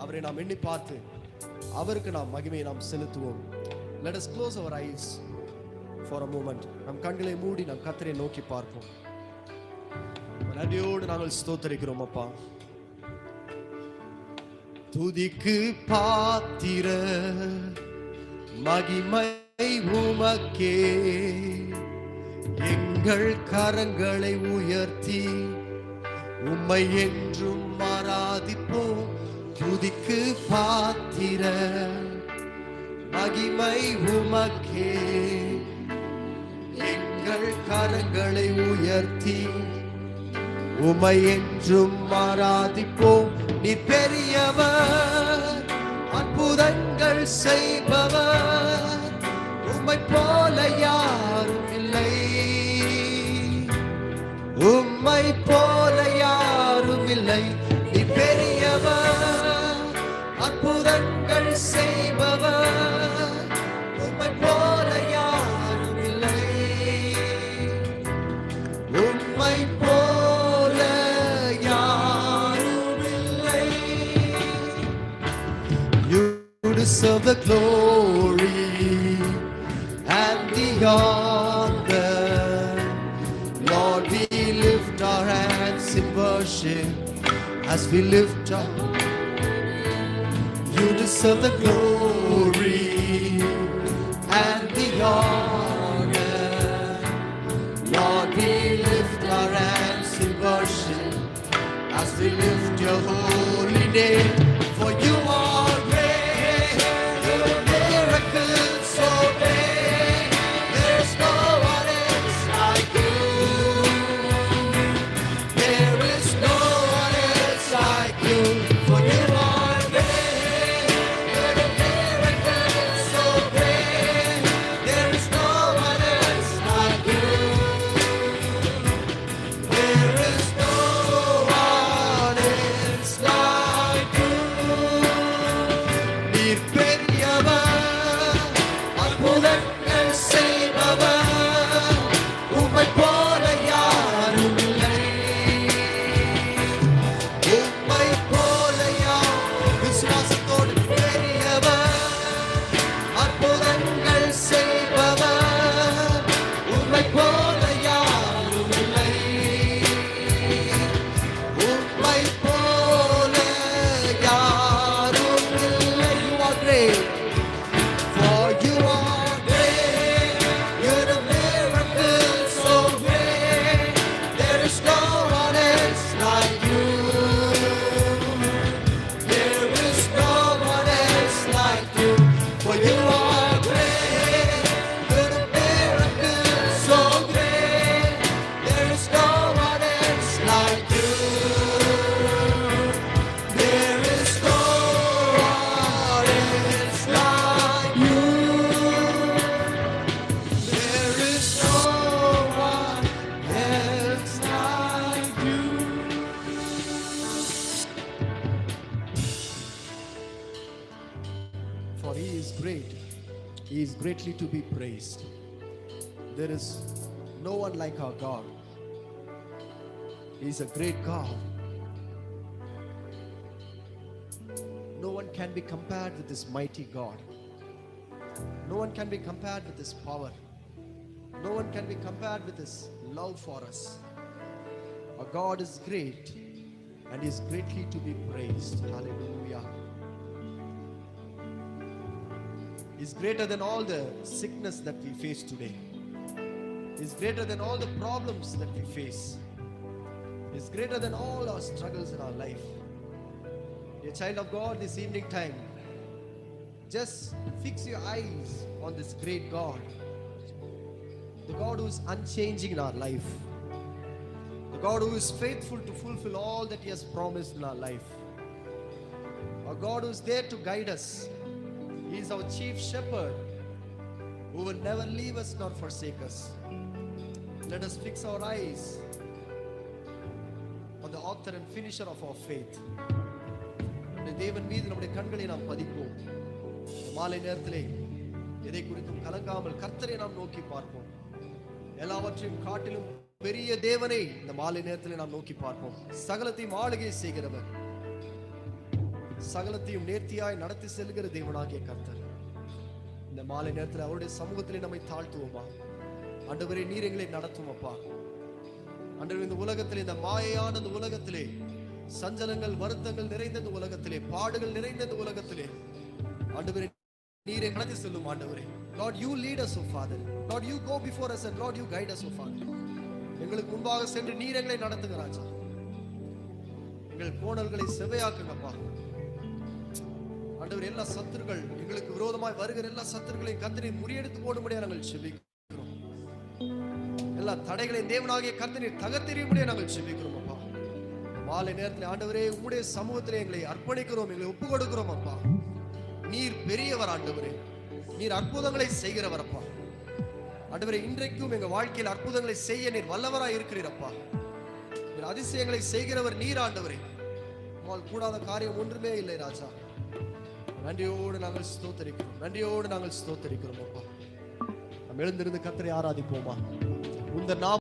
அவரை நாம் எண்ணி பார்த்து அவருக்கு நாம் மகிமையை நாம் செலுத்துவோம். Let us close our eyes for a moment. நம் கண்களை மூடி நம் கர்த்தரை நோக்கி பார்ப்போம். நன்றியோடு நாங்கள் ஸ்தோத்திரிக்கிறோம் அப்பா. துதிக்கு பாத்திர மகிமை உமக்கே, எங்கள் கரங்களை உயர்த்தி உம்மை என்றும் ஆராதிப்போம். துதிக்கு பாத்திர மகிமை உமக்கே, எங்கள் கரங்களை உயர்த்தி உம்மை என்றும் ஆராதிப்போம். நீ பெரியவர், அற்புதங்கள் செய்பவர், உம்மை போல யாரும் இல்லை, உம்மை போல யாரும் இல்லை. நீ பெரியவர், அற்புதங்கள் செய்பவர், உம்மை போல யாரும் இல்லை, உம்மை போல யாரும் இல்லை. You deserve the glory and the honor. Lord, we lift our hands in worship as we lift up. You deserve the glory and the honor. Lord, we lift our hands in worship as we lift your holy name. For you are great, your miracles so great, there's no one else like you. There is no one else like you. For you are great, your miracles so great, there is no one else like you. There is no one else like you. நீர் பெரியவர், அற்புதங்கள் செய்பவர், உம்மை போல யாரும் இல்லை, உம்மை போல யாரும். விசுவாசத்தோடு பெரியவர், அற்புதங்கள் செய்பவர், உம்மை போல யாரும் இல்லை, உம்மை போல யாரும் இல்லை. You are great, for you are great, you're a miracle so great, there is no one else like you. There is no one else like you. For you are great, you're a miracle so great, there is no one else like you. There is no one else like you. There is no one else like you. For he is great, he is greatly to be praised. There is no one like our God. He is a great God. No one can be compared with this mighty God. No one can be compared with his power. No one can be compared with his love for us. Our God is great and is greatly to be praised. Hallelujah. He is greater than all the sickness that we face today. He is greater than all the problems that we face. He is greater than all our struggles in our life. Dear child of God, this evening time, just fix your eyes on this great God. The God who is unchanging in our life. The God who is faithful to fulfill all that he has promised in our life. Our God who is there to guide us. He is our chief shepherd who will never leave us nor forsake us. Let us fix our eyes on the author and finisher of our faith. தேவன் மீது நம்முடைய கண்களை நாம் பதிப்போம். மாலை நேரத்திலே எதை குறித்தும் கலங்காமல் கர்த்தரை நாம் நோக்கி பார்ப்போம். எல்லாவற்றையும் காட்டிலும் பெரிய தேவனை இந்த மாலை நேரத்திலே நாம் நோக்கி பார்ப்போம். சகலத்தையும் ஆளுகை செய்கிறவர், சகலத்தையும் நேர்த்தியாய் நடத்தி செல்கிற தேவனாகிய கர்த்தர். இந்த மாலை நேரத்தில் அவருடைய சமூகத்திலே நம்மை தாழ்த்துவோமா? ஆண்டவரே, நீர் எங்களை நடத்தும் அப்பா. ஆண்டவரே, இந்த உலகத்திலே, இந்த மாயையான இந்த உலகத்திலே, சஞ்சலங்கள் வருத்தங்கள் நிறைந்த இந்த உலகத்திலே, பாடுகள் நிறைந்த இந்த உலகத்திலே, ஆண்டவரே நீரை நடத்தி செல்லும் ஆண்டவரே. Lord, you lead us, O Father. Lord, you go before us and Lord, you guide us, O Father. எங்களுக்கு முன்பாக சென்று நீர் எங்களை நடத்துங்க ராஜா. எங்கள் கோணல்களை செவையாக்குங்கப்பா. ஆண்டவர், எல்லா சத்துருக்கள், எங்களுக்கு விரோதமாய் வருகிற எல்லா சத்துருக்களையும் கர்த்தரீர் முறியடித்து போடும்படியா நாங்கள் செபிக்கிறோம். எல்லா தடைகளையும் தேவனாகிய கர்த்தரீர் தகர்த்தெறியும்படியா நாங்கள் செபிக்கிறோம் அப்பா. மாலை நேரத்தில் ஆண்டவரே, உம்முடைய சமூகத்திலே எங்களை அர்ப்பணிக்கிறோம், எங்களை ஒப்பு கொடுக்கிறோம் அப்பா. நீர் பெரியவர் ஆண்டவரே, நீர் அற்புதங்களை செய்கிறவர் அப்பா. ஆண்டவரே, இன்றைக்கும் எங்க வாழ்க்கையில் அற்புதங்களை செய்ய நீர் வல்லவராய் இருக்கிறீரப்பா. நீர் அதிசயங்களை செய்கிறவர் நீர் ஆண்டவரே. உம்மால் கூடாத காரியம் ஒன்றுமே இல்லை ராஜா. நன்றியோடு நாங்கள் ஸ்தோத்தரிக்கிறோம், நன்றியோடு நாங்கள் ஸ்தோத்தரிக்கிறோம் அப்பா. நாம் எழுந்திருந்து கர்த்தரை ஆராதிப்போமா? உந்த நாமம்